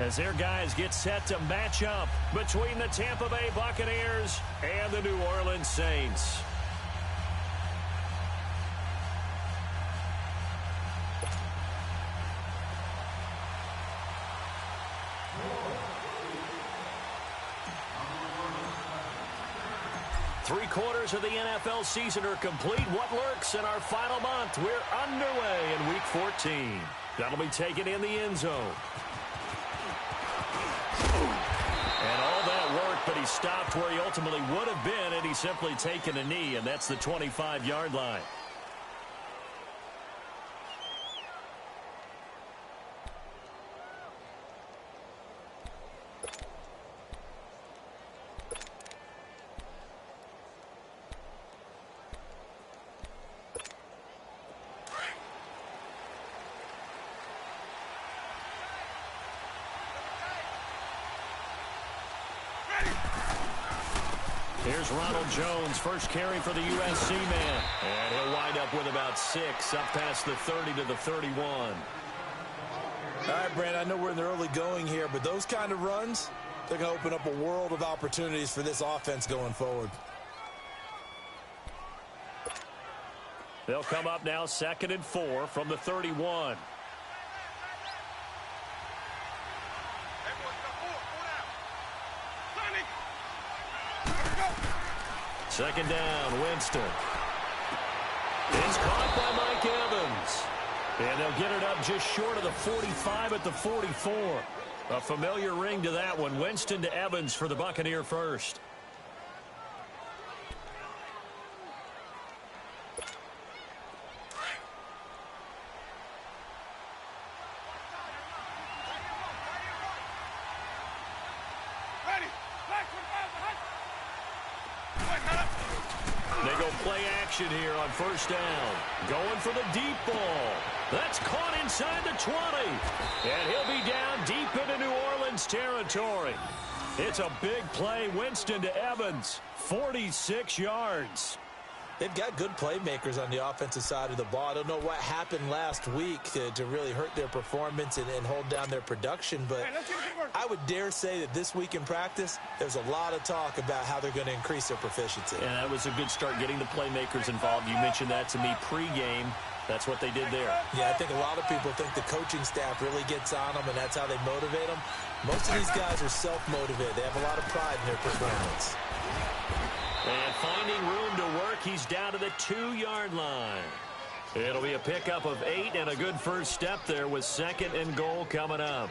as their guys get set to match up between the Tampa Bay Buccaneers and the New Orleans Saints. Three-quarters of the NFL season are complete. What lurks in our final month? We're underway in Week 14. That'll be taken in the end zone. And all that work, but he stopped where he ultimately would have been had he simply taken a knee, and that's the 25-yard line. Here's Ronald Jones, first carry for the USC man. And he'll wind up with about 6, up past the 30 to the 31. All right, Brand, I know we're in the early going here, but those kind of runs, they're going to open up a world of opportunities for this offense going forward. They'll come up now 2nd and 4 from the 31. Second down, Winston. It's caught by Mike Evans. And they'll get it up just short of the 45 at the 44. A familiar ring to that one. Winston to Evans for the Buccaneer first. Here on first down. Going for the deep ball. That's caught inside the 20. And he'll be down deep into New Orleans territory. It's a big play. Winston to Evans. 46 yards. They've got good playmakers on the offensive side of the ball. I don't know what happened last week to really hurt their performance and hold down their production, but I would dare say that this week in practice, there's a lot of talk about how they're going to increase their proficiency. And that was a good start getting the playmakers involved. You mentioned that to me pregame. That's what they did there. Yeah, I think a lot of people think the coaching staff really gets on them, and that's how they motivate them. Most of these guys are self-motivated. They have a lot of pride in their performance. And finding room to work, he's down to the 2-yard line. It'll be a pickup of 8 and a good first step there with 2nd and goal coming up.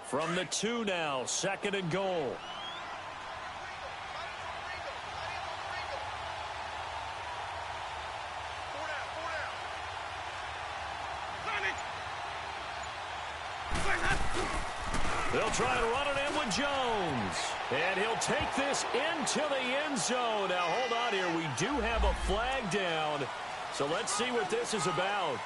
From the 2 now, 2nd and goal. They'll try to run it in with Jones. And he'll take this into the end zone. Now, hold on here. We do have a flag down. So let's see what this is about.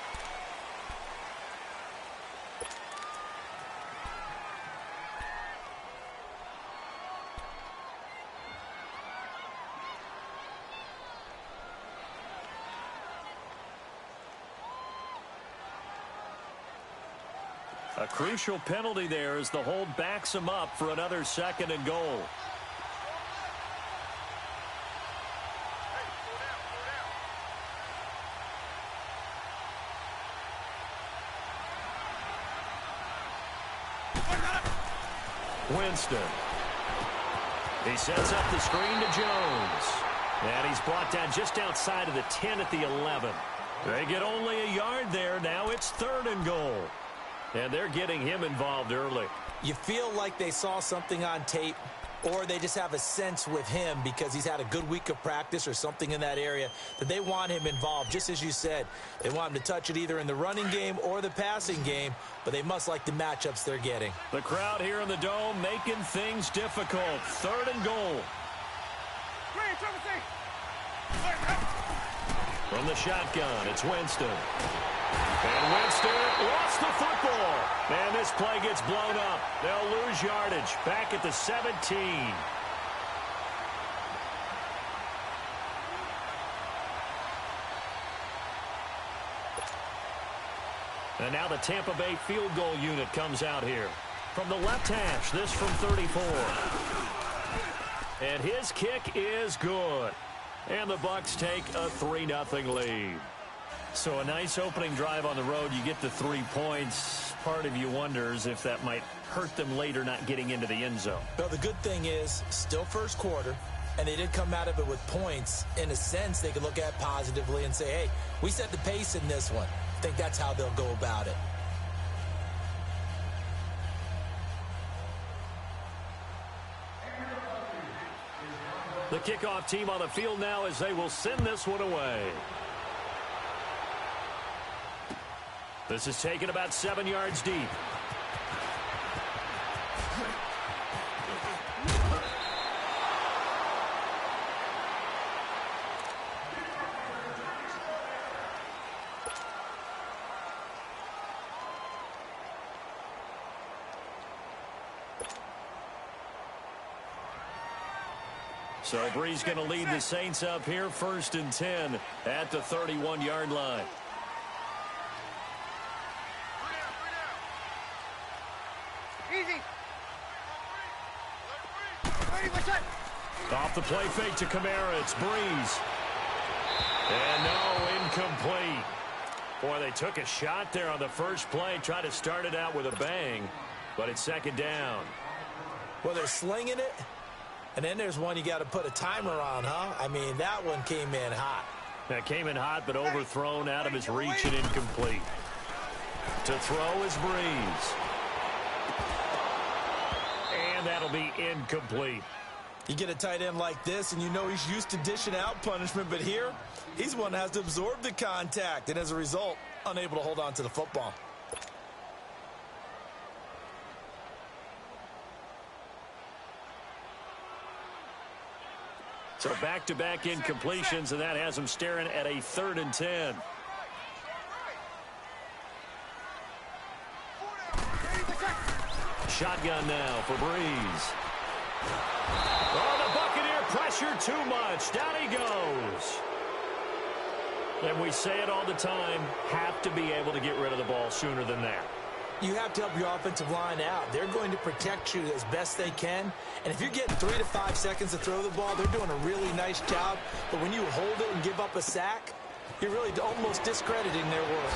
A crucial penalty there as the hold backs him up for another 2nd and goal. Winston. He sets up the screen to Jones. And he's brought down just outside of the 10 at the 11. They get only a yard there. Now it's 3rd and goal. And they're getting him involved early. You feel like they saw something on tape, or they just have a sense with him because he's had a good week of practice or something in that area that they want him involved. Just as you said, they want him to touch it either in the running game or the passing game, but they must like the matchups they're getting. The crowd here in the Dome making things difficult. 3rd and goal. From the shotgun, it's Winston. And Winston lost the football. And this play gets blown up. They'll lose yardage back at the 17. And now the Tampa Bay field goal unit comes out here. From the left hash, this from 34. And his kick is good. And the Bucs take a 3-0 lead. So a nice opening drive on the road. You get the 3 points. Part of you wonders if that might hurt them later not getting into the end zone. Well, the good thing is, still first quarter, and they did come out of it with points. In a sense, they could look at positively and say, hey, we set the pace in this one. I think that's how they'll go about it. The kickoff team on the field now as they will send this one away. This is taken about 7 yards deep. So Brees going to lead the Saints up here, 1st and 10 at the 31-yard line. Easy. Off the play fake to Kamara, it's Brees. And no, incomplete. Boy, they took a shot there on the first play, tried to start it out with a bang, but it's 2nd down. Well, they're slinging it. And then there's one you got to put a timer on, huh? I mean, that one came in hot. That came in hot, but overthrown out of his reach and incomplete. To throw is Brees. And that'll be incomplete. You get a tight end like this, and you know he's used to dishing out punishment, but here, he's one that has to absorb the contact, and as a result, unable to hold on to the football. So back-to-back incompletions, and that has him staring at a 3rd and 10. Shotgun now for Brees. Oh, the Buccaneer pressure too much. Down he goes. And we say it all the time, have to be able to get rid of the ball sooner than that. You have to help your offensive line out. They're going to protect you as best they can. And if you're getting 3 to 5 seconds to throw the ball, they're doing a really nice job. But when you hold it and give up a sack, you're really almost discrediting their work.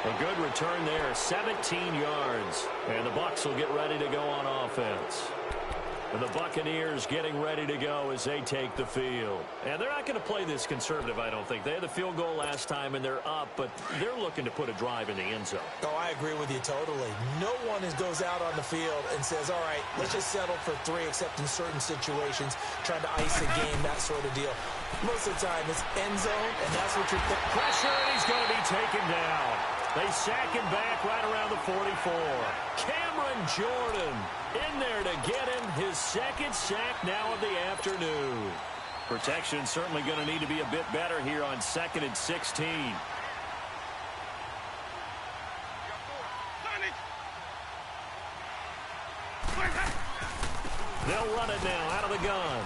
A good return there, 17 yards. And the Bucs will get ready to go on offense. And the Buccaneers getting ready to go as they take the field. And they're not going to play this conservative, I don't think. They had the field goal last time, and they're up, but they're looking to put a drive in the end zone. Oh, I agree with you totally. No one goes out on the field and says, all right, let's just settle for 3, except in certain situations, trying to ice a game, that sort of deal. Most of the time, it's end zone, and that's what you're thinking. Pressure, and he's going to be taken down. They sack him back right around the 44. Cameron Jordan in there to get him his 2nd sack now of the afternoon. Protection certainly going to need to be a bit better here on 2nd and 16. They'll run it now out of the gun.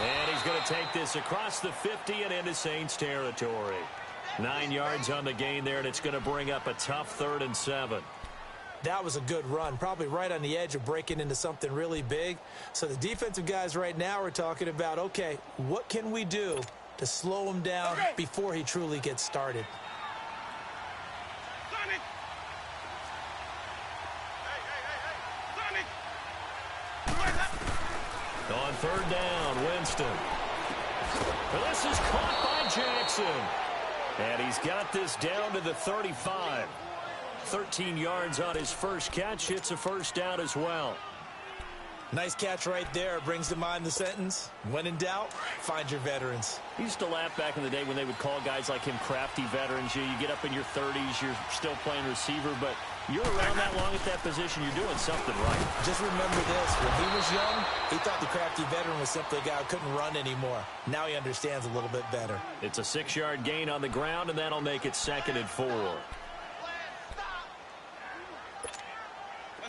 And he's going to take this across the 50 and into Saints territory. 9 yards on the gain there, and it's going to bring up a tough 3rd and 7. That was a good run, probably right on the edge of breaking into something really big. So the defensive guys right now are talking about, okay, what can we do to slow him down before he truly gets started? On 3rd down, Winston. Well, this is caught by Jackson. And he's got this down to the 35. 13 yards on his first catch. It's a 1st down as well. Nice catch right there. Brings to mind the sentence, when in doubt, find your veterans. I used to laugh back in the day when they would call guys like him crafty veterans. You get up in your 30s, you're still playing receiver, but you're around that long at that position, you're doing something right. Just remember this. When he was young, he thought the crafty veteran was simply a guy who couldn't run anymore. Now he understands a little bit better. It's a 6-yard gain on the ground, and that'll make it 2nd and 4. Let's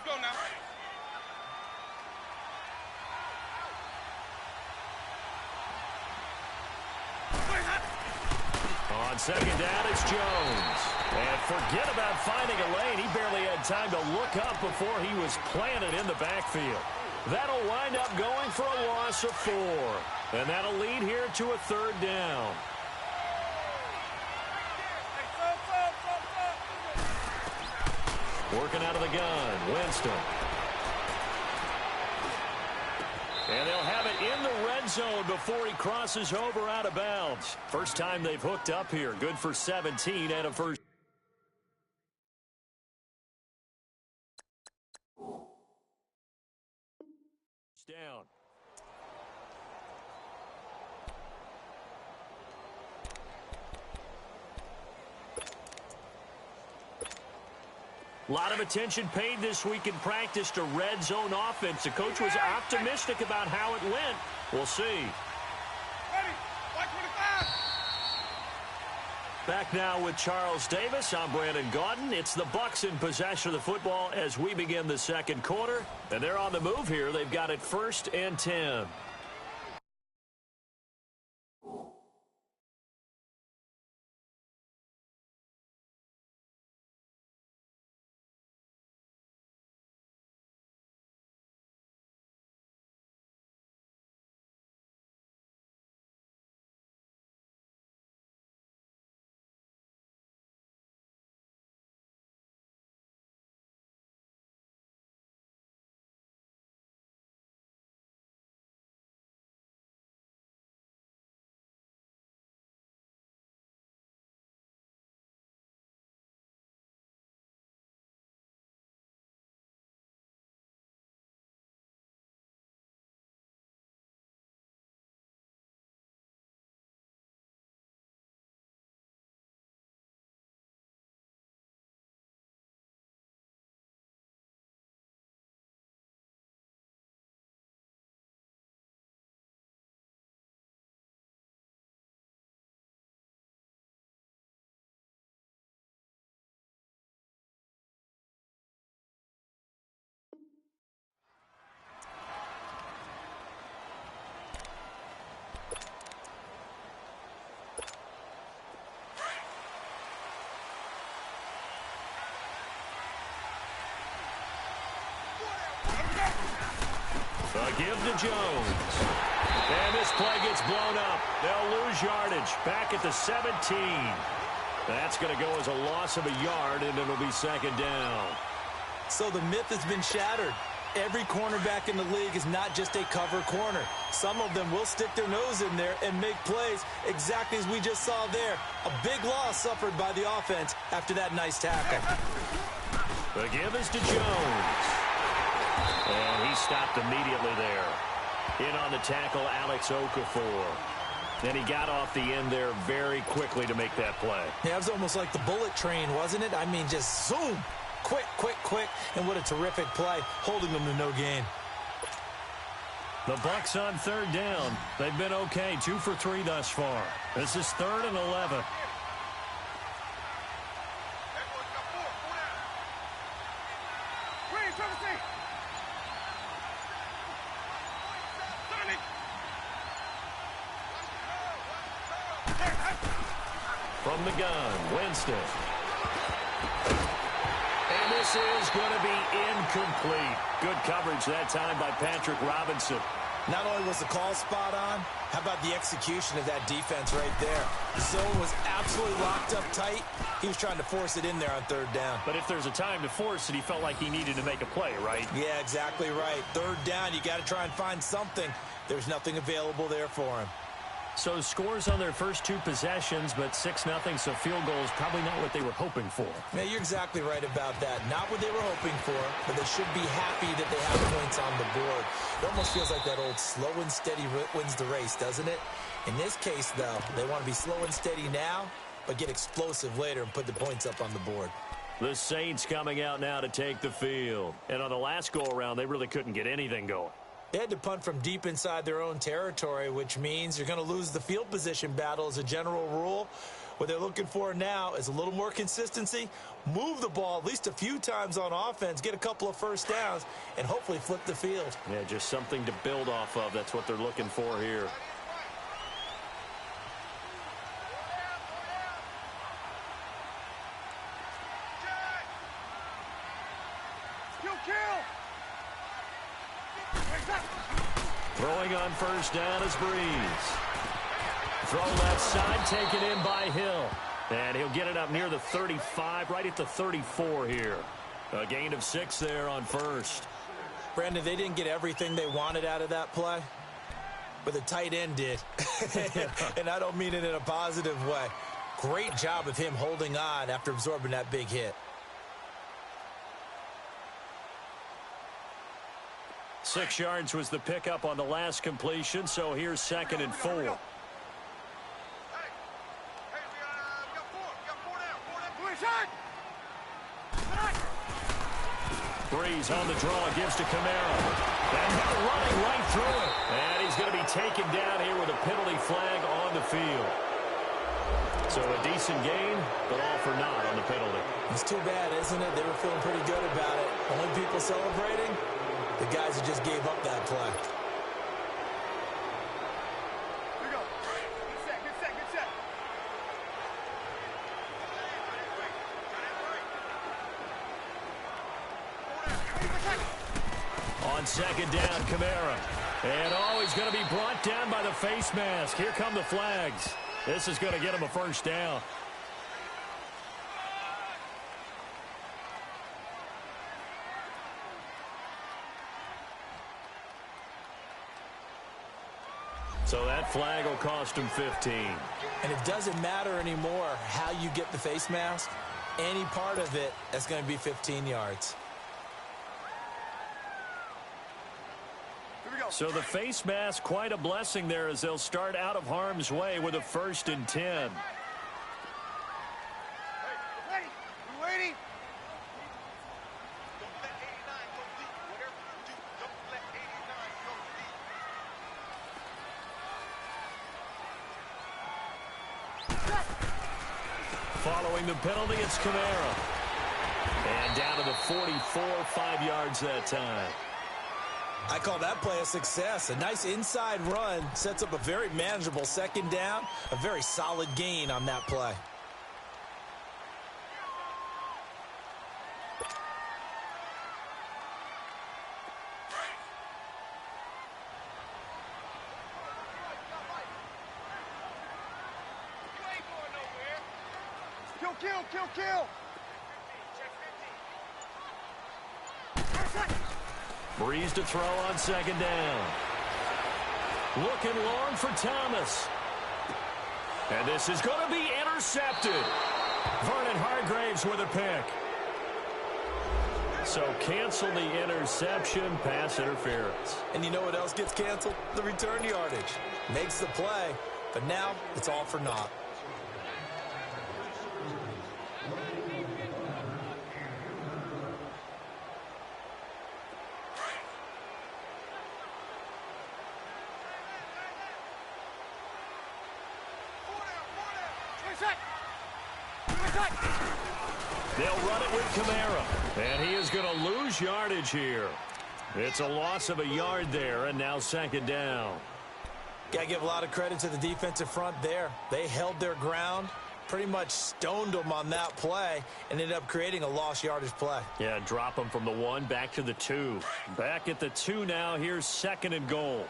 go now. On On second down, it's Jones. And forget about finding a lane. He barely had time to look up before he was planted in the backfield. That'll wind up going for a loss of 4. And that'll lead here to a third down. Working out of the gun, Winston. And they'll have it in the red zone before he crosses over out of bounds. First time they've hooked up here. Good for 17 and a first. Down. A lot of attention paid this week in practice to red zone offense. The coach was optimistic about how it went. We'll see. Ready. Watch 25. Back now with Charles Davis. I'm Brandon Gaudin. It's the Bucs in possession of the football as we begin the second quarter. And they're on the move here. They've got it 1st and 10. A give to Jones. And this play gets blown up. They'll lose yardage. Back at the 17. That's going to go as a loss of a yard, and it'll be second down. So the myth has been shattered. Every cornerback in the league is not just a cover corner. Some of them will stick their nose in there and make plays exactly as we just saw there. A big loss suffered by the offense after that nice tackle. The give is to Jones. And he stopped immediately there. In on the tackle, Alex Okafor. And he got off the end there very quickly to make that play. Yeah, it was almost like the bullet train, wasn't it? I mean, just zoom. Quick, quick, quick. And what a terrific play, holding them to no gain. The Bucs on third down. They've been okay, 2 for 3 thus far. This is 3rd and 11. From the gun, Winston. And this is going to be incomplete. Good coverage that time by Patrick Robinson. Not only was the call spot on, how about the execution of that defense right there? The zone was absolutely locked up tight. He was trying to force it in there on third down. But if there's a time to force it, he felt like he needed to make a play, right? Yeah, exactly right. Third down, you got to try and find something. There's nothing available there for him. So scores on their first 2 possessions, but 6-0, so field goal is probably not what they were hoping for. Yeah, you're exactly right about that. Not what they were hoping for, but they should be happy that they have points on the board. It almost feels like that old slow and steady wins the race, doesn't it? In this case, though, they want to be slow and steady now, but get explosive later and put the points up on the board. The Saints coming out now to take the field. And on the last go-around, they really couldn't get anything going. They had to punt from deep inside their own territory, which means you're going to lose the field position battle as a general rule. What they're looking for now is a little more consistency, move the ball at least a few times on offense, get a couple of first downs, and hopefully flip the field. Yeah, just something to build off of. That's what they're looking for here. Throwing on first down is Breeze. Throw left side, taken in by Hill. And he'll get it up near the 35, right at the 34 here. A gain of 6 there on first. Brandon, they didn't get everything they wanted out of that play, but the tight end did. And I don't mean it in a positive way. Great job of him holding on after absorbing that big hit. 6 yards was the pickup on the last completion, so here's 2nd and 4. We got 4 down. Inside. Breeze on the draw, gives to Kamara. And he's running right through it. And he's going to be taken down here with a penalty flag on the field. So a decent gain, but all for naught on the penalty. It's too bad, isn't it? They were feeling pretty good about it. Only people celebrating, the guys who just gave up that play. Here we go. Good set. On 2nd down, Kamara. And he's going to be brought down by the face mask. Here come the flags. This is going to get him a first down. So that flag will cost him 15. And it doesn't matter anymore how you get the face mask. Any part of it, that's going to be 15 yards. So the face mask, quite a blessing there as they'll start out of harm's way with a 1st and 10. Hey, ready? You ready? Don't let 89 go deep. Whatever you do, don't let 89 go deep. Following the penalty, it's Kamara. And down to the 44, 5 yards that time. I call that play a success. A nice inside run sets up a very manageable 2nd down, a very solid gain on that play. You ain't going nowhere. Kill. Breeze to throw on 2nd down. Looking long for Thomas. And this is going to be intercepted. Vernon Hargreaves with a pick. So cancel the interception, pass interference. And you know what else gets canceled? The return yardage. Makes the play, but now it's all for naught. They'll run it with Kamara. And he is going to lose yardage here. It's a loss of a yard there, and now 2nd down. Got to give a lot of credit to the defensive front there. They held their ground, pretty much stoned them on that play, and ended up creating a lost yardage play. Yeah, drop them from the 1 back to the 2. Back at the 2 now. Here's 2nd and goal.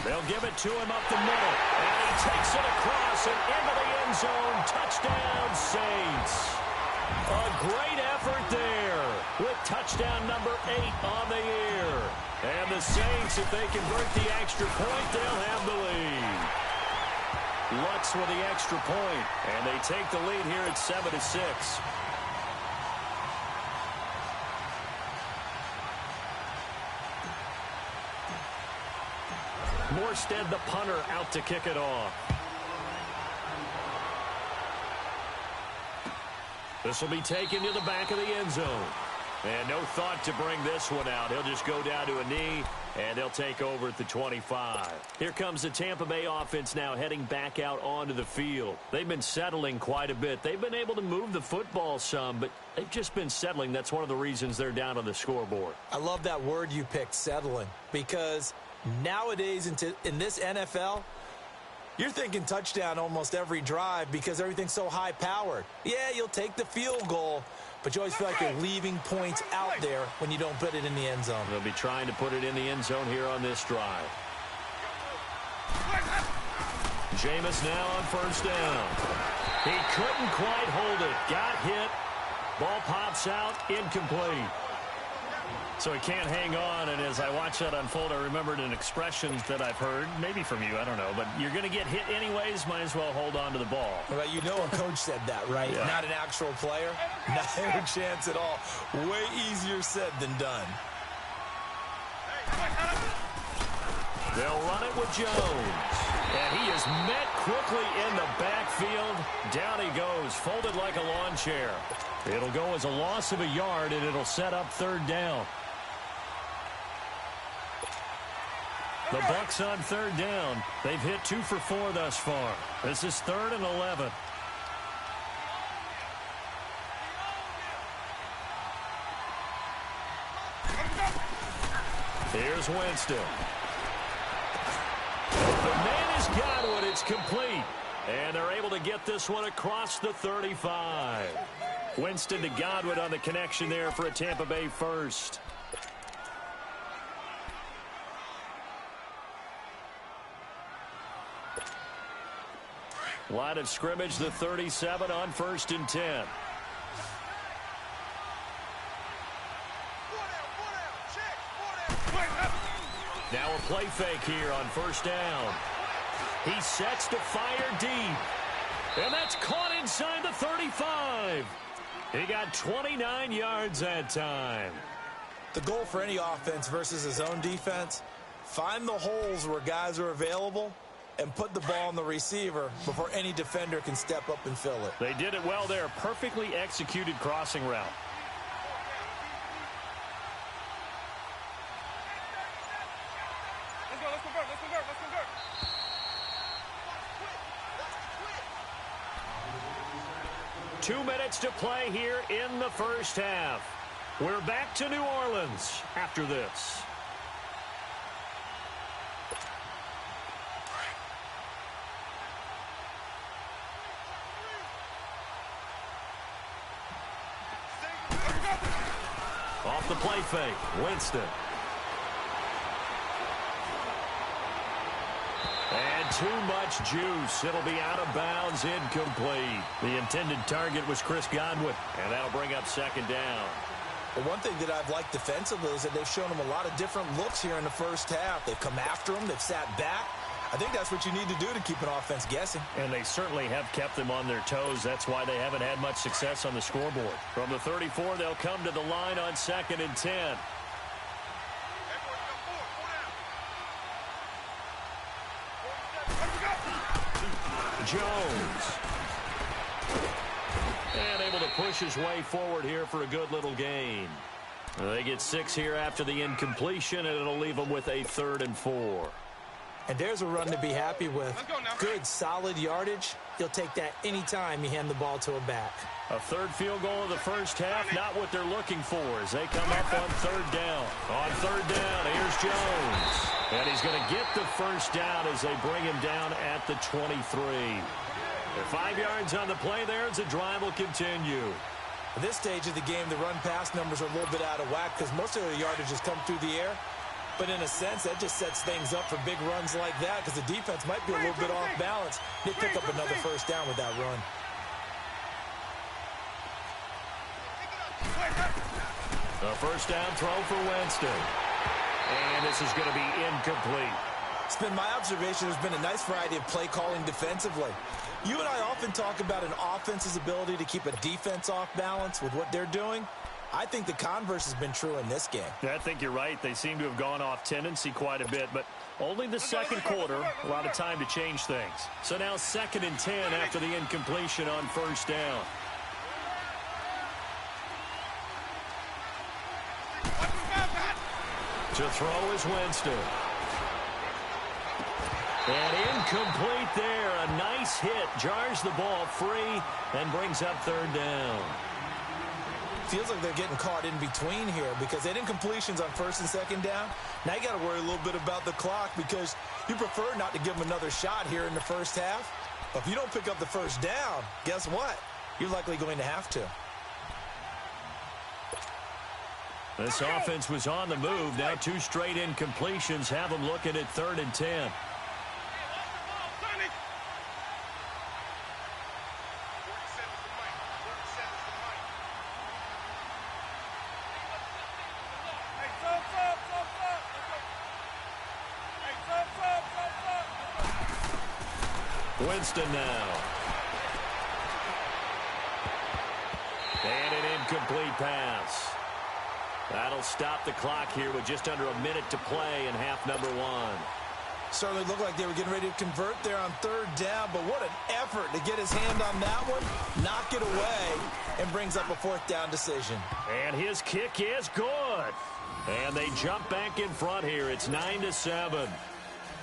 They'll give it to him up the middle. And he takes it across and into the end zone. Touchdown, Saints. A great effort there with touchdown number 8 on the year. And the Saints, if they convert the extra point, they'll have the lead. Lutz with the extra point, and they take the lead here at 7-6. Morstead, the punter, out to kick it off. This will be taken to the back of the end zone. And no thought to bring this one out. He'll just go down to a knee, and they'll take over at the 25. Here comes the Tampa Bay offense now heading back out onto the field. They've been settling quite a bit. They've been able to move the football some, but they've just been settling. That's one of the reasons they're down on the scoreboard. I love that word you picked, settling, because nowadays in this NFL, You're thinking touchdown almost every drive because everything's so high-powered. Yeah, you'll take the field goal, but you always feel like you're leaving points out there when you don't put it in the end zone. They'll be trying to put it in the end zone here on this drive. Jameis now on first down. He couldn't quite hold it. Got hit. Ball pops out. Incomplete. So he can't hang on, and as I watch that unfold, I remembered an expression that I've heard, maybe from you, I don't know, but you're going to get hit anyways, might as well hold on to the ball. Well, you know a coach said that, right? Yeah. Not an actual player. Not a chance at all. Way easier said than done. They'll run it with Jones. And he is met quickly in the backfield. Down he goes, folded like a lawn chair. It'll go as a loss of a yard, and it'll set up third down. The Bucs on third down. They've hit 2 for 4 thus far. This is 3rd and 11. Here's Winston. The man has got it. It's complete. And they're able to get this one across the 35. Winston to Godwin on the connection there for a Tampa Bay first. Line of scrimmage, the 37 on 1st and 10. Now a play fake here on first down. He sets to fire deep. And that's caught inside the 35. He got 29 yards that time. The goal for any offense versus his own defense, find the holes where guys are available and put the ball on the receiver before any defender can step up and fill it. They did it well there. Perfectly executed crossing route. Let's convert. 2 minutes to play here in the first half. We're back to New Orleans after this. Off the play fake, Winston. And too much juice. It'll be out of bounds, incomplete. The intended target was Chris Godwin, and that'll bring up 2nd down. But one thing that I've liked defensively is that they've shown him a lot of different looks here in the first half. They've come after him. They've sat back. I think that's what you need to do to keep an offense guessing. And they certainly have kept them on their toes. That's why they haven't had much success on the scoreboard. From the 34, they'll come to the line on 2nd and 10. Jones. And able to push his way forward here for a good little gain. They get 6 here after the incompletion, and it'll leave them with a 3rd and 4. And there's a run to be happy with. Good, solid yardage. He'll take that anytime you hand the ball to a back. A 3rd field goal of the first half, not what they're looking for as they come up on 3rd down. On 3rd down, here's Jones. And he's going to get the first down as they bring him down at the 23. 5 yards on the play there as the drive will continue. At this stage of the game, the run-pass numbers are a little bit out of whack because most of the yardage has come through the air. But in a sense, that just sets things up for big runs like that because the defense might be a little bit off balance. They pick up another first down with that run. A first down throw for Winston. And this is going to be incomplete. It's been my observation there's been a nice variety of play calling defensively. You and I often talk about an offense's ability to keep a defense off balance with what they're doing. I think the converse has been true in this game. I think you're right. They seem to have gone off tendency quite a bit, but only the 2nd quarter, a lot of time to change things. So now 2nd and 10 after the incompletion on first down. To throw is Winston. And incomplete there. A nice hit. Jars the ball free and brings up 3rd down. feels like they're getting caught in between here because they didn't completions on first and second down. Now you got to worry a little bit about the clock because you prefer not to give them another shot here in the first half. But if you don't pick up the first down, guess what? You're likely going to have to. This offense was on the move. Now 2 straight incompletions have them looking at 3rd and 10. Winston now. And an incomplete pass. That'll stop the clock here with just under a minute to play in half number 1. Certainly looked like they were getting ready to convert there on 3rd down, but what an effort to get his hand on that one, knock it away, and brings up a 4th down decision. And his kick is good. And they jump back in front here. It's 9-7.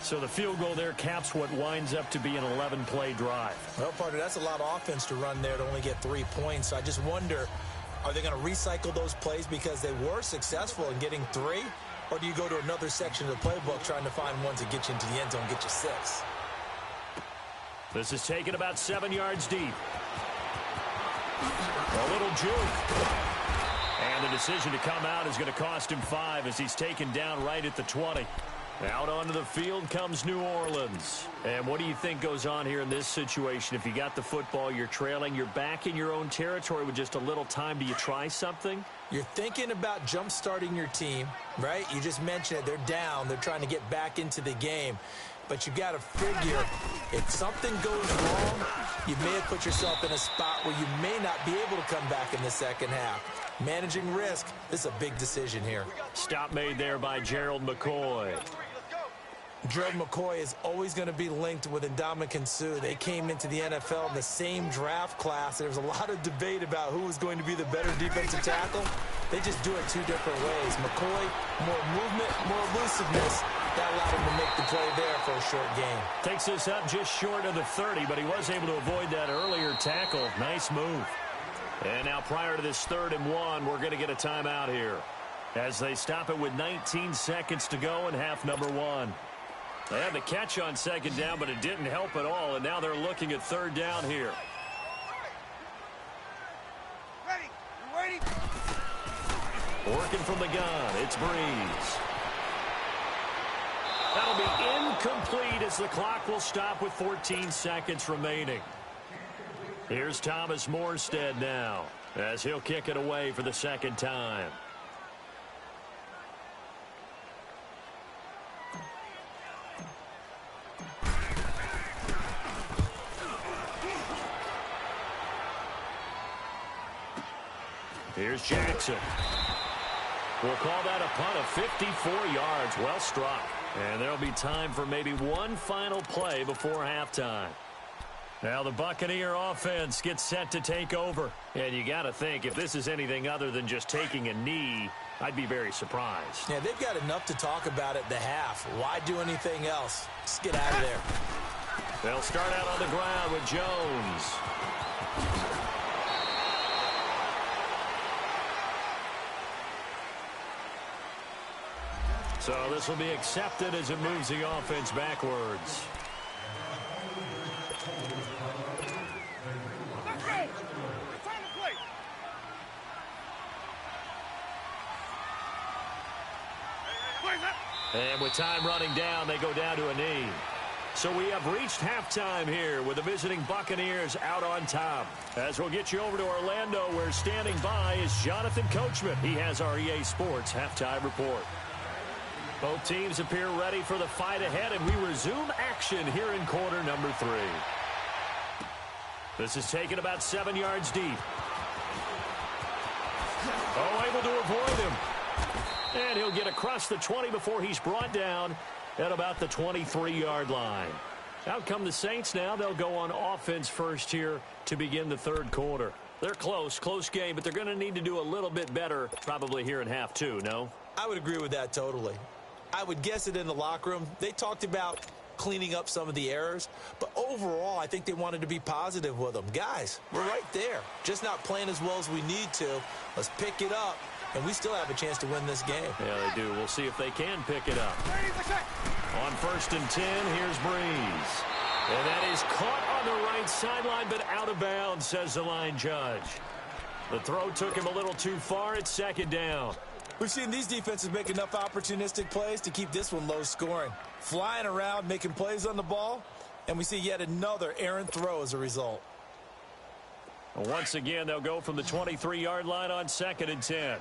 So the field goal there caps what winds up to be an 11-play drive. Well, partner, that's a lot of offense to run there to only get 3 points. So I just wonder, are they going to recycle those plays because they were successful in getting 3? Or do you go to another section of the playbook trying to find ones that get you into the end zone and get you 6? This is taken about 7 yards deep. A little juke. And the decision to come out is going to cost him 5 as he's taken down right at the 20. Out onto the field comes New Orleans. And what do you think goes on here in this situation? If you got the football, you're trailing, you're back in your own territory with just a little time. Do you try something? You're thinking about jump-starting your team, right? You just mentioned it. They're down. They're trying to get back into the game. But you got to figure, if something goes wrong, you may have put yourself in a spot where you may not be able to come back in the second half. Managing risk, this is a big decision here. Stop made there by Gerald McCoy. Gerald McCoy is always going to be linked with Ndamukong Suh. They came into the NFL in the same draft class. There was a lot of debate about who was going to be the better defensive tackle. They just do it 2 different ways. McCoy, more movement, more elusiveness. That allowed him to make the play there for a short gain. Takes this up just short of the 30, but he was able to avoid that earlier tackle. Nice move. And now prior to this 3rd and 1, we're going to get a timeout here as they stop it with 19 seconds to go in half number 1. They had the catch on 2nd down, but it didn't help at all, and now they're looking at 3rd down here. Ready? You ready? Working from the gun, it's Breeze. That'll be incomplete as the clock will stop with 14 seconds remaining. Here's Thomas Morstead now as he'll kick it away for the 2nd time. Here's Jackson. We'll call that a punt of 54 yards. Well struck. And there'll be time for maybe one final play before halftime. Now the Buccaneer offense gets set to take over. And you got to think, if this is anything other than just taking a knee, I'd be very surprised. Yeah, they've got enough to talk about at the half. Why do anything else? Just get out of there. They'll start out on the ground with Jones. So this will be accepted as it moves the offense backwards. And with time running down, they go down to a knee. So we have reached halftime here with the visiting Buccaneers out on top. As we'll get you over to Orlando, where standing by is Jonathan Coachman. He has our EA Sports halftime report. Both teams appear ready for the fight ahead, and we resume action here in quarter number 3. This is taken about 7 yards deep. Oh, able to avoid him. And he'll get across the 20 before he's brought down at about the 23-yard line. Out come the Saints now. They'll go on offense first here to begin the 3rd quarter. They're close game, but they're going to need to do a little bit better probably here in half 2, no? I would agree with that totally. I would guess it in the locker room. They talked about cleaning up some of the errors. But overall, I think they wanted to be positive with them. Guys, we're right there. Just not playing as well as we need to. Let's pick it up, and we still have a chance to win this game. Yeah, they do. We'll see if they can pick it up. On 1st and 10, here's Breeze. And that is caught on the right sideline, but out of bounds, says the line judge. The throw took him a little too far. It's 2nd down. We've seen these defenses make enough opportunistic plays to keep this one low scoring. Flying around, making plays on the ball, and we see yet another errant throw as a result. Once again, they'll go from the 23-yard line on 2nd and 10.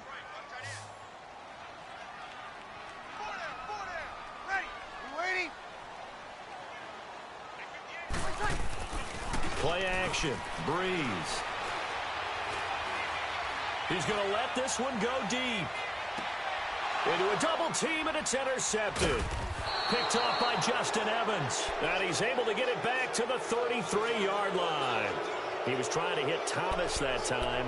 Play action. Breeze. He's going to let this one go deep. Into a double team, and it's intercepted. Picked off by Justin Evans. And he's able to get it back to the 33-yard line. He was trying to hit Thomas that time.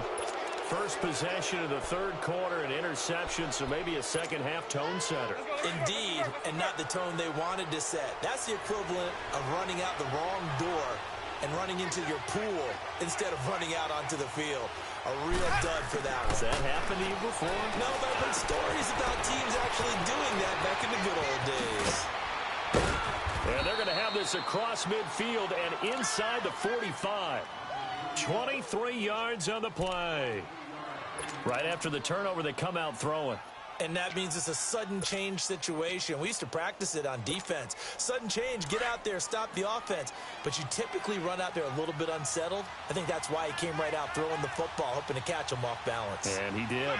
First possession of the 3rd quarter, an interception, so maybe a second-half tone setter. Indeed, and not the tone they wanted to set. That's the equivalent of running out the wrong door and running into your pool instead of running out onto the field. A real dud for that one. Has that happened to you before? No, but I've heard stories about teams actually doing that back in the good old days. And they're going to have this across midfield and inside the 45. 23 yards on the play. Right after the turnover, they come out throwing. And that means it's a sudden change situation. We used to practice it on defense. Sudden change, get out there, stop the offense. But you typically run out there a little bit unsettled. I think that's why he came right out throwing the football, hoping to catch him off balance. And he did.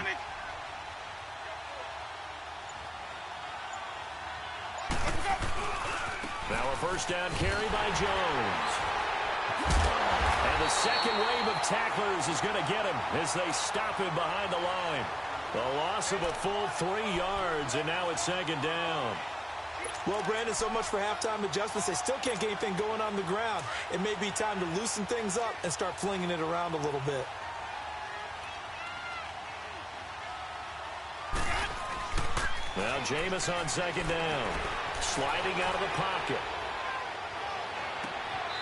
Now a 1st down carry by Jones. And the second wave of tacklers is going to get him as they stop him behind the line. The loss of a full 3 yards, and now it's 2nd down. Well, Brandon, so much for halftime adjustments. They still can't get anything going on the ground. It may be time to loosen things up and start flinging it around a little bit. Now Jameis on 2nd down. Sliding out of the pocket.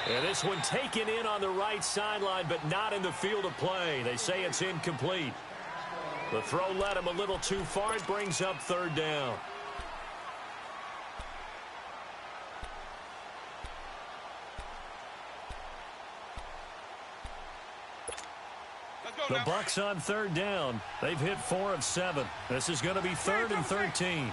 And this one taken in on the right sideline, but not in the field of play. They say it's incomplete. The throw led him a little too far. It brings up 3rd down. The Bucks on 3rd down. They've hit 4 of 7. This is going to be 3rd and 13.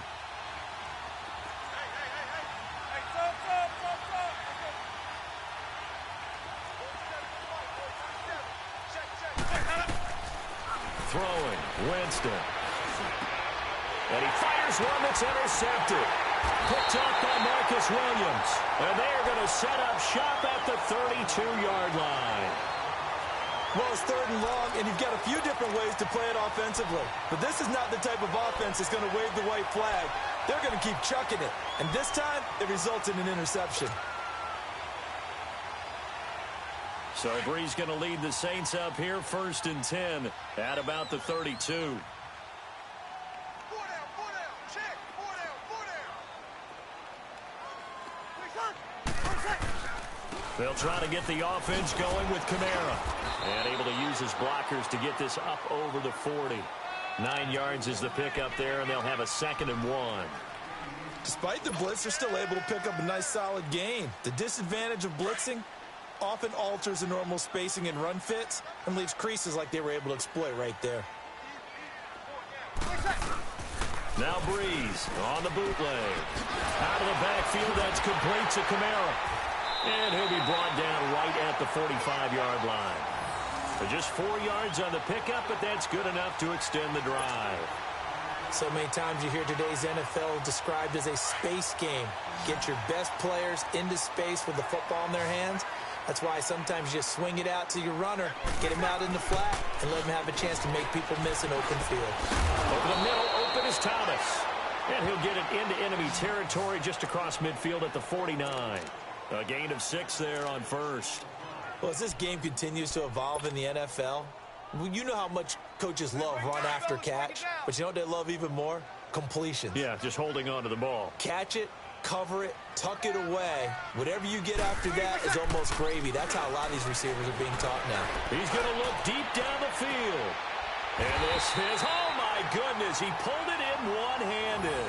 Throwing, Winston. And he fires one that's intercepted. Picked off by Marcus Williams. And they are going to set up shop at the 32-yard line. Well, it's 3rd and long, and you've got a few different ways to play it offensively. But this is not the type of offense that's going to wave the white flag. They're going to keep chucking it. And this time, it results in an interception. So Breeze going to lead the Saints up here, 1st and 10 at about the 32. They'll try to get the offense going with Kamara. And able to use his blockers to get this up over the 40. 9 yards is the pickup there, and they'll have a 2nd and 1. Despite the blitz, they're still able to pick up a nice solid gain. The disadvantage of blitzing often alters the normal spacing and run fits and leaves creases like they were able to exploit right there. Now Breeze on the bootleg. Out of the backfield, that's complete to Kamara. And he'll be brought down right at the 45-yard line. For just 4 yards on the pickup, but that's good enough to extend the drive. So many times you hear today's NFL described as a space game. Get your best players into space with the football in their hands. That's why sometimes you just swing it out to your runner, get him out in the flat, and let him have a chance to make people miss an open field. Over the middle, open is Thomas. And he'll get it into enemy territory just across midfield at the 49. A gain of 6 there on 1st. Well, as this game continues to evolve in the NFL, you know how much coaches love run after catch, but you know what they love even more? Completions. Yeah, just holding on to the ball. Catch it, cover it, tuck it away. Whatever you get after that is almost gravy. That's how a lot of these receivers are being taught now. He's going to look deep down the field. And this is, oh my goodness, he pulled it in one-handed.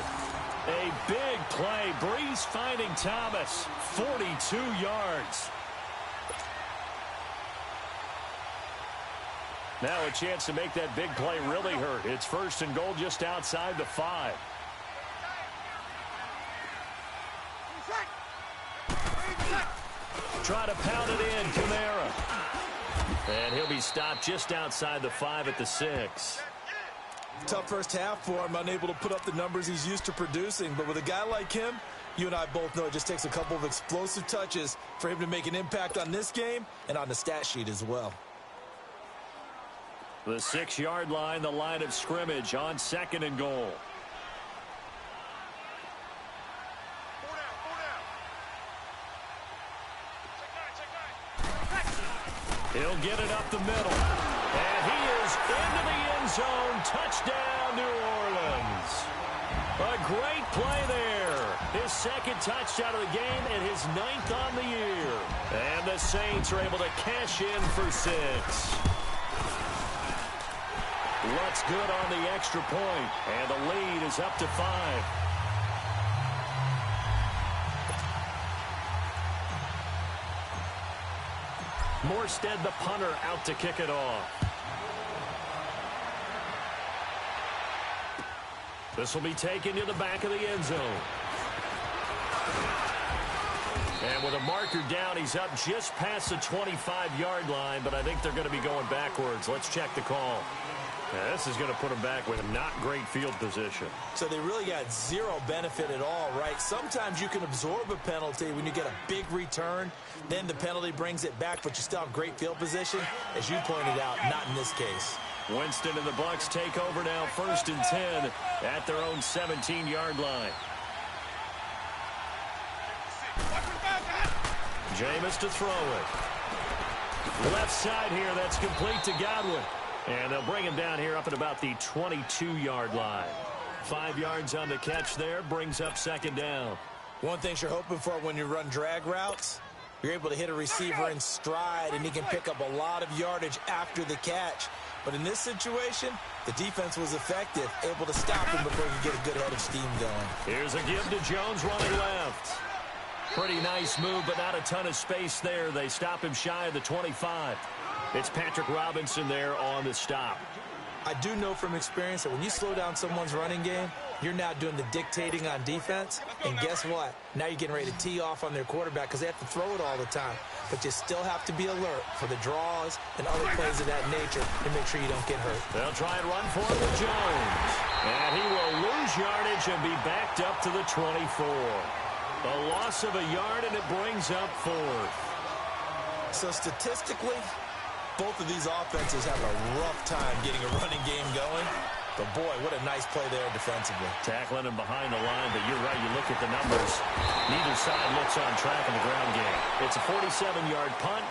A big play. Brees finding Thomas, 42 yards. Now a chance to make that big play really hurt. It's 1st and goal just outside the 5. Try to pound it in, Kamara. And he'll be stopped just outside the 5 at the 6. Tough first half for him, unable to put up the numbers he's used to producing. But with a guy like him, you and I both know it just takes a couple of explosive touches for him to make an impact on this game and on the stat sheet as well. The 6-yard line, the line of scrimmage on 2nd and goal. He'll get it up the middle. And he is into the end zone. Touchdown, New Orleans. A great play there. His 2nd touchdown of the game and his 9th on the year. And the Saints are able to cash in for 6. Looks good on the extra point. And the lead is up to 5. Morstead, the punter, out to kick it off. This will be taken to the back of the end zone. And with a marker down, he's up just past the 25-yard line, but I think they're going to be going backwards. Let's check the call. Yeah, this is going to put them back with not great field position. So they really got zero benefit at all, right? Sometimes you can absorb a penalty when you get a big return. Then the penalty brings it back, but you still have great field position. As you pointed out, not in this case. Winston and the Bucs take over now, 1st and 10 at their own 17-yard line. Jameis to throw it. Left side here, that's complete to Godwin. And they'll bring him down here up at about the 22-yard line. 5 yards on the catch there, brings up 2nd down. One thing you're hoping for when you run drag routes, you're able to hit a receiver in stride, and he can pick up a lot of yardage after the catch. But in this situation, the defense was effective, able to stop him before he could get a good head of steam going. Here's a give to Jones running left. Pretty nice move, but not a ton of space there. They stop him shy of the 25. It's Patrick Robinson there on the stop. I do know from experience that when you slow down someone's running game, you're now doing the dictating on defense. And guess what? Now you're getting ready to tee off on their quarterback because they have to throw it all the time. But you still have to be alert for the draws and other plays of that nature to make sure you don't get hurt. They'll try and run for it with Jones. And he will lose yardage and be backed up to the 24. A loss of a yard, and it brings up 4th. So statistically, both of these offenses have a rough time getting a running game going. But, boy, what a nice play there defensively. Tackling him behind the line, but you're right. You look at the numbers. Neither side looks on track in the ground game. It's a 47-yard punt,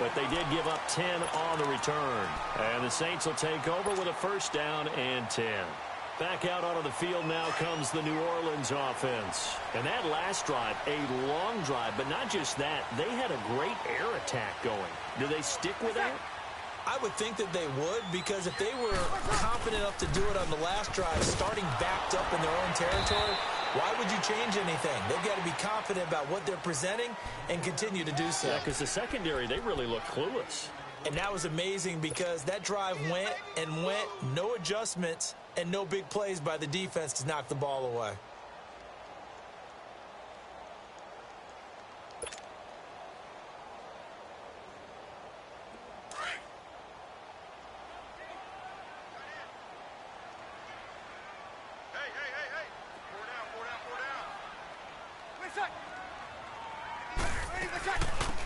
but they did give up 10 on the return. And the Saints will take over with a 1st down and 10. Back out onto the field now comes the New Orleans offense. And that last drive, a long drive, but not just that. They had a great air attack going. Do they stick with that? I would think that they would, because if they were confident enough to do it on the last drive, starting backed up in their own territory, why would you change anything? They've got to be confident about what they're presenting and continue to do so. Yeah, because the secondary, they really look clueless. And that was amazing because that drive went and went, no adjustments, and no big plays by the defense to knock the ball away.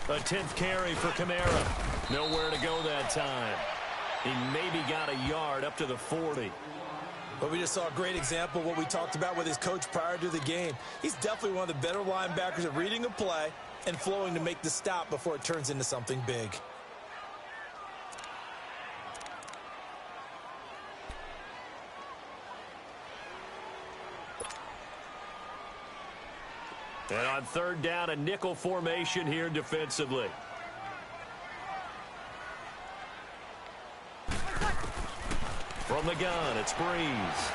A 10th carry for Kamara. Nowhere to go that time. He maybe got a yard up to the 40. But we just saw a great example of what we talked about with his coach prior to the game. He's definitely one of the better linebackers at reading a play and flowing to make the stop before it turns into something big. And on third down, a nickel formation here defensively. From the gun, it's Breeze.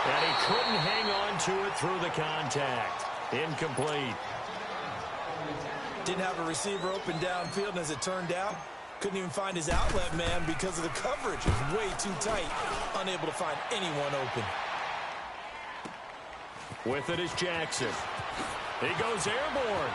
And he couldn't hang on to it through the contact. Incomplete. Didn't have a receiver open downfield, and as it turned out, couldn't even find his outlet man because of the coverage. It was way too tight, unable to find anyone open. With it is Jackson. He goes airborne.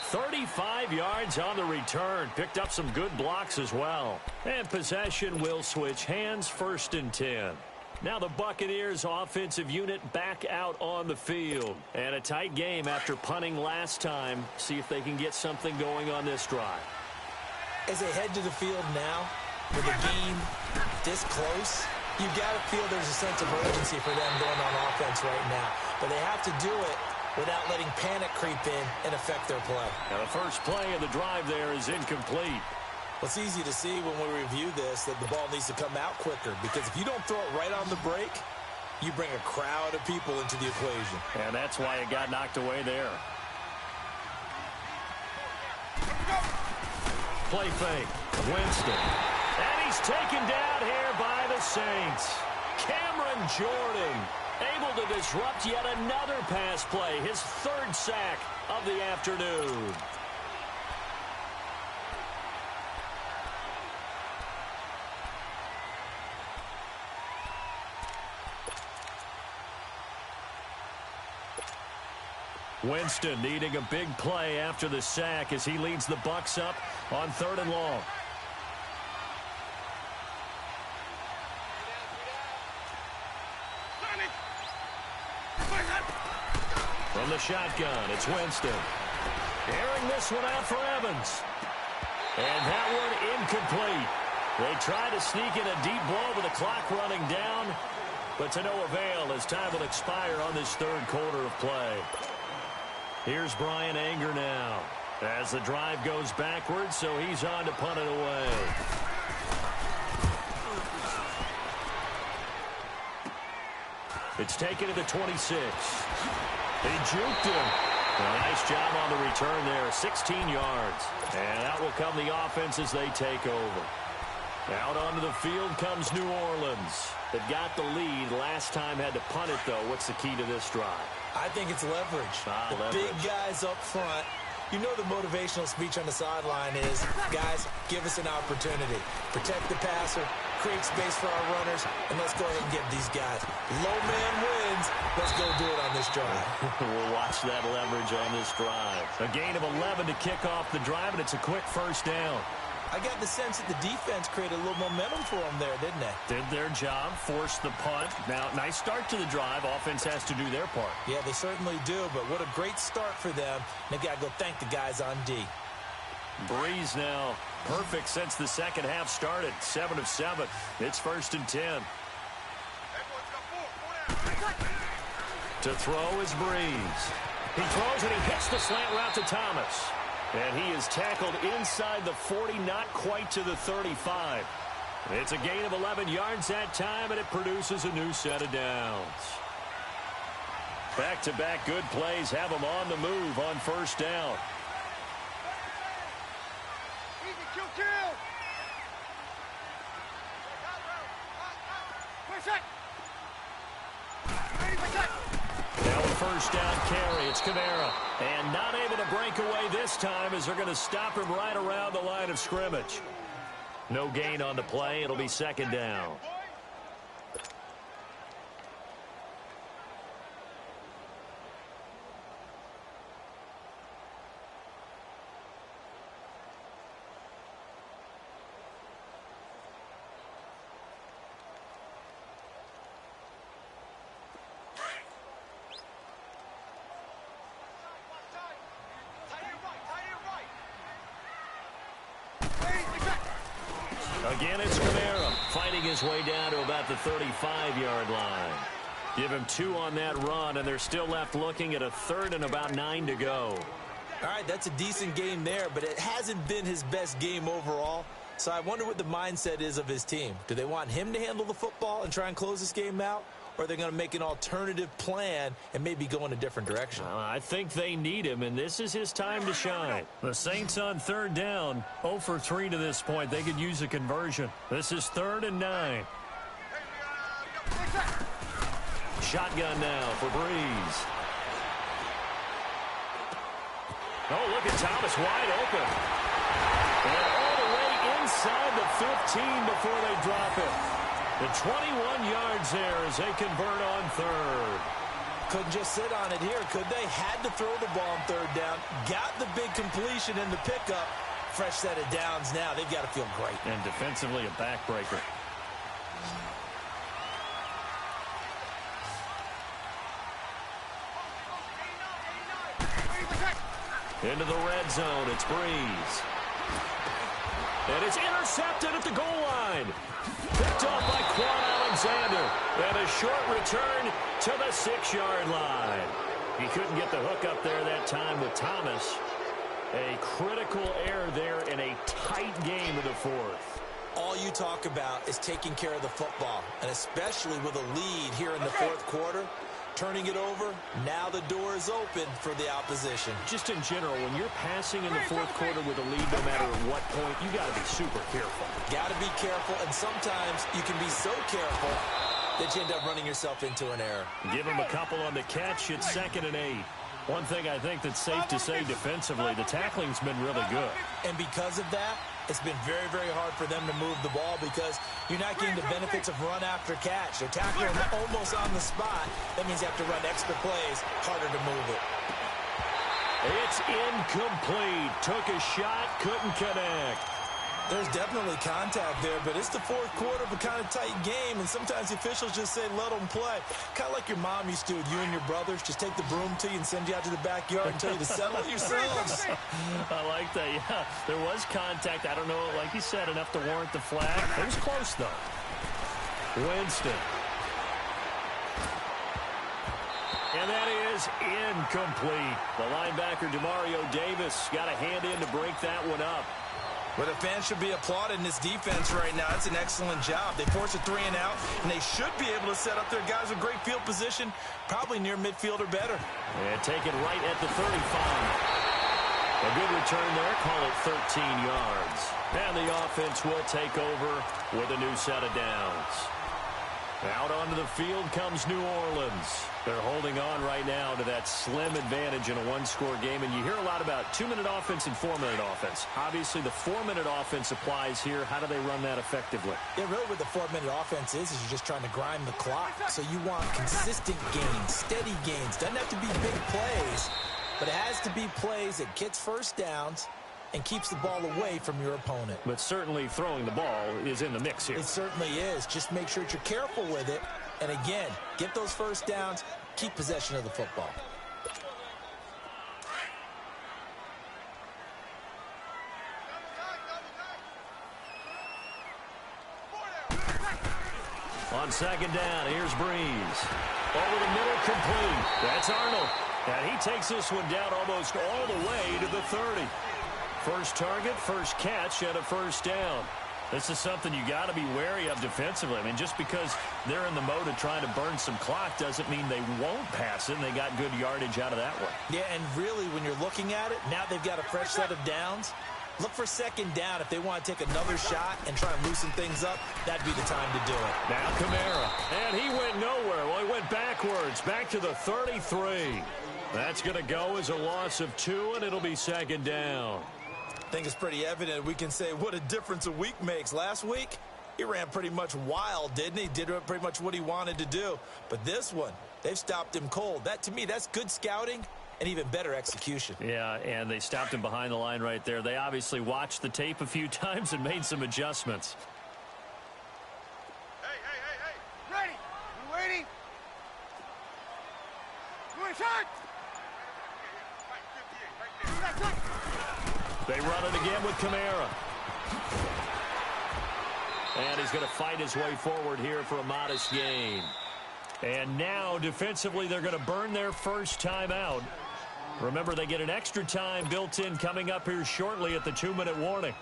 35 yards on the return. Picked up some good blocks as well. And possession will switch hands, 1st and 10. Now the Buccaneers offensive unit back out on the field. And a tight game after punting last time. See if they can get something going on this drive. As they head to the field now, with a game this close, you got to feel there's a sense of urgency for them going on offense right now. But they have to do it without letting panic creep in and affect their play. Now the first play of the drive there is incomplete. Well, it's easy to see when we review this that the ball needs to come out quicker, because if you don't throw it right on the break, you bring a crowd of people into the equation. And that's why it got knocked away there. Play fake. Winston. And he's taken down here by the Saints. Cameron Jordan able to disrupt yet another pass play. His 3rd sack of the afternoon. Winston needing a big play after the sack as he leads the Bucs up on 3rd and long. From the shotgun, it's Winston. Airing this one out for Evans. And that one incomplete. They try to sneak in a deep ball with the clock running down, but to no avail as time will expire on this 3rd quarter of play. Here's Brian Anger now as the drive goes backwards, so he's on to punt it away. It's taken to the 26. He juked him. A nice job on the return there, 16 yards. And that will come the offense as they take over. Out onto the field comes New Orleans. They got the lead. Last time had to punt it, though. What's the key to this drive? I think it's leverage. The big guys up front. You know the motivational speech on the sideline is, guys, give us an opportunity. Protect the passer, create space for our runners, and let's go ahead and get these guys. Low man wins. Let's go do it on this drive. We'll watch that leverage on this drive. A gain of 11 to kick off the drive, and it's a quick 1st down. I got the sense that the defense created a little momentum for them there, didn't they? Did their job, forced the punt. Now, nice start to the drive. Offense has to do their part. Yeah, they certainly do, but what a great start for them. They got to go thank the guys on D. Breeze now perfect since the second half started. 7 of 7. It's 1st and 10. To throw is Breeze. He throws and he hits the slant route to Thomas. And he is tackled inside the 40, not quite to the 35. It's a gain of 11 yards that time, and it produces a new set of downs. Back-to-back good plays have them on the move on 1st down. Now a 1st down carry. It's Kamara. And not able to break away this time as they're going to stop him right around the line of scrimmage. No gain on the play. It'll be 2nd down. Again, it's Kamara fighting his way down to about the 35-yard line. Give him 2 on that run, and they're still left looking at a 3rd and about 9 to go. All right, that's a decent game there, but it hasn't been his best game overall. So I wonder what the mindset is of his team. Do they want him to handle the football and try and close this game out? or they're going to make an alternative plan and maybe go in a different direction. I think they need him, and this is his time to shine. The Saints on third down, 0 for 3 to this point. They could use a conversion. This is 3rd and 9. Shotgun now for Breeze. Oh, look at Thomas wide open. And all the way inside the 15 before they drop it. The 21 yards there as they convert on 3rd. Couldn't just sit on it here, could they? Had to throw the ball on 3rd down. Got the big completion in the pickup. Fresh set of downs now. They've got to feel great. And defensively a backbreaker. Into the red zone, it's Breeze. And it's intercepted at the goal line. Picked off by Quan Alexander. And a short return to the 6-yard line. He couldn't get the hook up there that time with Thomas. A critical error there in a tight game of the 4th. All you talk about is taking care of the football, and especially with a lead here in the 4th quarter. Turning it over, now the door is open for the opposition. Just in general, when you're passing in the 4th quarter with a lead, no matter at what point, you got to be super careful. Got to be careful, and sometimes you can be so careful that you end up running yourself into an error. Give him a couple on the catch. It's 2nd and 8. One thing I think that's safe to say defensively, the tackling's been really good. And because of that, it's been very, very hard for them to move the ball because you're not getting the benefits of run after catch. They're tackling almost on the spot. That means you have to run extra plays, harder to move it. It's incomplete. Took a shot, couldn't connect. There's definitely contact there, but it's the 4th quarter of a kind of tight game, and sometimes the officials just say, let them play. Kind of like your mom used to with you and your brothers. Just take the broom to you and send you out to the backyard and tell you to settle it yourselves. I like that, yeah. There was contact. I don't know, like you said, enough to warrant the flag. It was close, though. Winston. And that is incomplete. The linebacker, Demario Davis, got a hand in to break that one up. But the fans should be applauding this defense right now. It's an excellent job. They force a 3 and out, and they should be able to set up their guys with great field position, probably near midfield or better. And take it right at the 35. A good return there. Call it 13 yards. And the offense will take over with a new set of downs. Out onto the field comes New Orleans. They're holding on right now to that slim advantage in a one-score game. And you hear a lot about 2-minute offense and 4-minute offense. Obviously, the 4-minute offense applies here. How do they run that effectively? Yeah, really what the 4-minute offense is you're just trying to grind the clock. So you want consistent gains, steady gains. Doesn't have to be big plays, but it has to be plays that gets first downs and keeps the ball away from your opponent. But certainly throwing the ball is in the mix here. It certainly is. Just make sure that you're careful with it. And again, get those first downs, keep possession of the football. On 2nd down, here's Breeze. Over the middle, complete. That's Arnold. And he takes this one down almost all the way to the 30. First target, first catch, and a first down. This is something you got to be wary of defensively. I mean, just because they're in the mode of trying to burn some clock doesn't mean they won't pass it, and they got good yardage out of that one. Yeah, and really, when you're looking at it, now they've got a fresh set of downs. Look for 2nd down. If they want to take another shot and try and loosen things up, that'd be the time to do it. Now Kamara, and he went nowhere. Well, he went backwards, back to the 33. That's going to go as a loss of 2, and it'll be 2nd down. I think it's pretty evident. We can say what a difference a week makes. Last week, he ran pretty much wild, didn't he? Did pretty much what he wanted to do. But this one, they've stopped him cold. That, to me, that's good scouting and even better execution. Yeah, and they stopped him behind the line right there. They obviously watched the tape a few times and made some adjustments. Hey. Ready. You waiting? You in charge? Right there. They run it again with Kamara. And he's going to fight his way forward here for a modest gain. And now, defensively, they're going to burn their first time out. Remember, they get an extra time built in coming up here shortly at the 2-minute warning.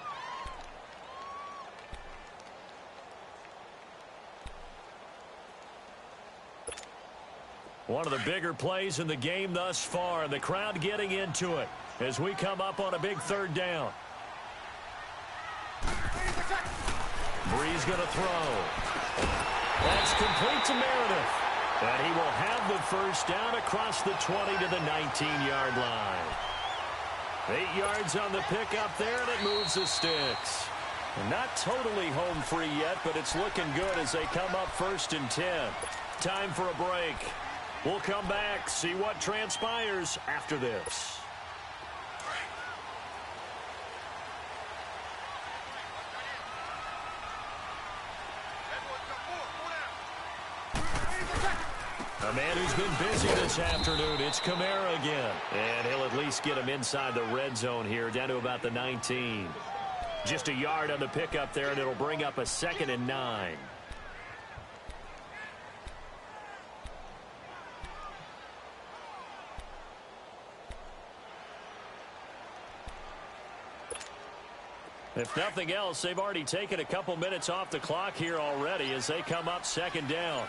One of the bigger plays in the game thus far, and the crowd getting into it as we come up on a big third down. Brees going to throw. That's complete to Meredith. And he will have the first down across the 20 to the 19-yard line. 8 yards on the pickup there, and it moves the sticks. Not totally home free yet, but it's looking good as they come up 1st and 10. Time for a break. We'll come back, see what transpires after this. A man who's been busy this afternoon, it's Kamara again. And he'll at least get him inside the red zone here, down to about the 19. Just a yard on the pickup there, and it'll bring up a 2nd and 9. If nothing else, they've already taken a couple minutes off the clock here already as they come up 2nd down.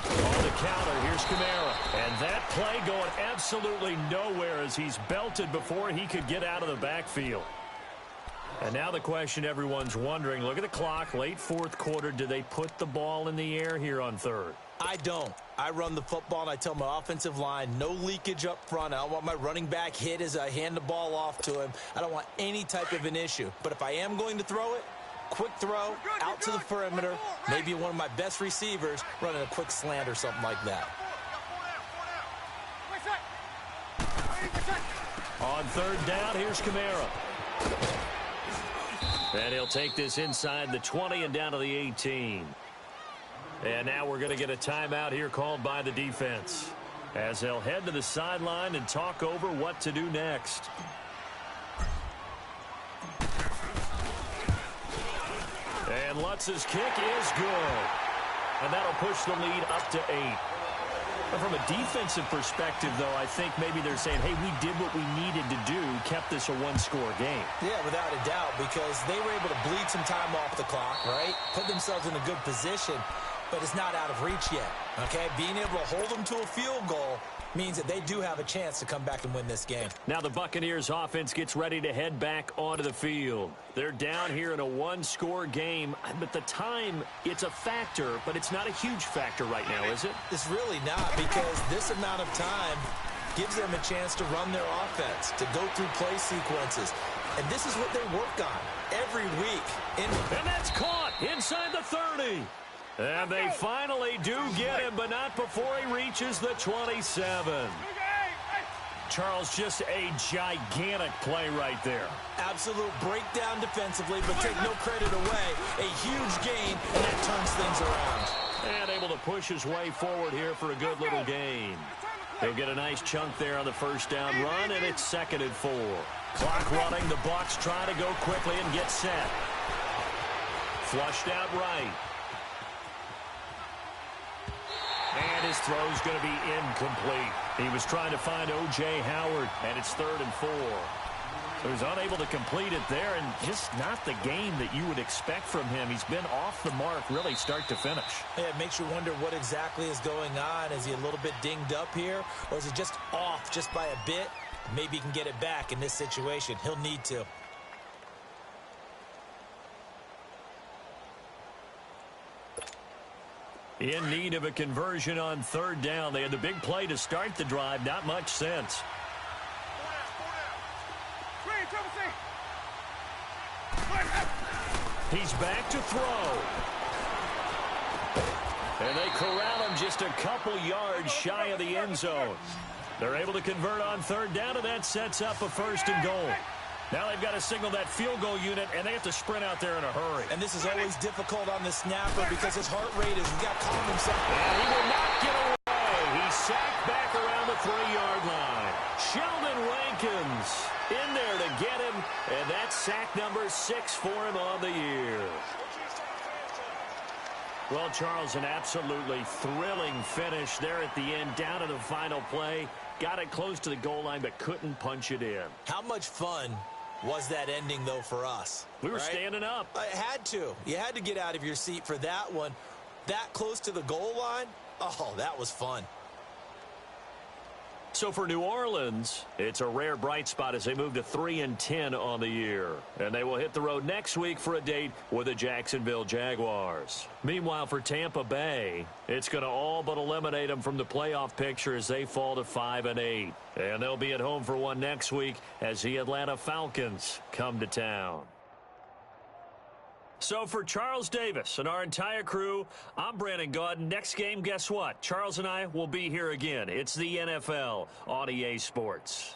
On the counter, here's Kamara. And that play going absolutely nowhere as he's belted before he could get out of the backfield. And now the question everyone's wondering, look at the clock, late 4th quarter, do they put the ball in the air here on 3rd? I don't. I run the football, and I tell my offensive line, no leakage up front. I don't want my running back hit as I hand the ball off to him. I don't want any type of an issue. But if I am going to throw it, quick throw, out to the perimeter, maybe one of my best receivers running a quick slant or something like that. On 3rd down, here's Kamara. And he'll take this inside the 20 and down to the 18. And now we're going to get a timeout here called by the defense as they'll head to the sideline and talk over what to do next. And Lutz's kick is good. And that'll push the lead up to 8. But from a defensive perspective, though, I think maybe they're saying, hey, we did what we needed to do, kept this a one-score game. Yeah, without a doubt, because they were able to bleed some time off the clock, right? Put themselves in a good position, but it's not out of reach yet, okay? Being able to hold them to a field goal means that they do have a chance to come back and win this game. Now the Buccaneers offense gets ready to head back onto the field. They're down here in a one-score game, but the time, it's a factor, but it's not a huge factor right now, is it? It's really not, because this amount of time gives them a chance to run their offense, to go through play sequences. And this is what they work on every week. And that's caught inside the 30. And they finally do get him, but not before he reaches the 27. Charles, just a gigantic play right there. Absolute breakdown defensively, but take no credit away. A huge gain, and that turns things around. And able to push his way forward here for a good little gain. He'll get a nice chunk there on the 1st down run, and it's 2nd and 4. Clock running, the Bucs try to go quickly and get set. Flushed out right. And his throw's going to be incomplete. He was trying to find O.J. Howard, and it's 3rd and 4. So he's unable to complete it there, and just not the game that you would expect from him. He's been off the mark really start to finish. Yeah, it makes you wonder what exactly is going on. Is he a little bit dinged up here, or is he just off just by a bit? Maybe he can get it back in this situation. He'll need to. In need of a conversion on 3rd down. They had the big play to start the drive. Not much sense. He's back to throw. And they corral him just a couple yards shy of the end zone. They're able to convert on 3rd down, and that sets up a 1st and goal. Now they've got to signal that field goal unit, and they have to sprint out there in a hurry. And this is always difficult on the snapper because his heart rate is, he's got to calm himself. And he will not get away. He's sacked back around the 3-yard line. Sheldon Rankins in there to get him, and that's sack number 6 for him on the year. Well, Charles, an absolutely thrilling finish there at the end, down to the final play. Got it close to the goal line, but couldn't punch it in. How much fun was that ending, though, for us? We were standing up. I had to. You had to get out of your seat for that one. that close to the goal line, oh, that was fun. So for New Orleans, it's a rare bright spot as they move to 3-10 on the year. And they will hit the road next week for a date with the Jacksonville Jaguars. Meanwhile, for Tampa Bay, it's going to all but eliminate them from the playoff picture as they fall to 5-8. And they'll be at home for one next week as the Atlanta Falcons come to town. So for Charles Davis and our entire crew, I'm Brandon Gaudin. Next game, guess what? Charles and I will be here again. It's the NFL on EA Sports.